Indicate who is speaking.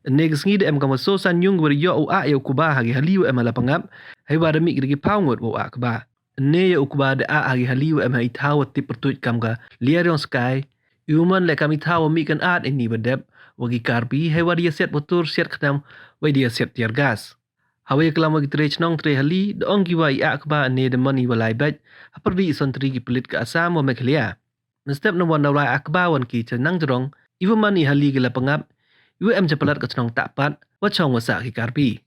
Speaker 1: Negs ngid em kama so san yung wer yo a yo kuba hagi haliu em lapangap. Hai wada mi gigi pawngot wo a kuba. Ne yo kuba de a hagi haliu em hai thaw tip pertuit kam ga liarion sky. Human le kami thaw mi kan at ini bedep. Wagi karpi hai wadi set motor set khnam wadi set tiar gas. Hawe kelam wagi tre chnong tre hali de ong giwa I a kuba ne de money walai bet. Haperdi son tri gi pelit ka asam wa meklia. Step no wan dawlai akba wan ki cenang jerong. Iwa mani hali gi lapangap. Iwa em cepelat ke cenong takpat. Wachong wasa ki karpi.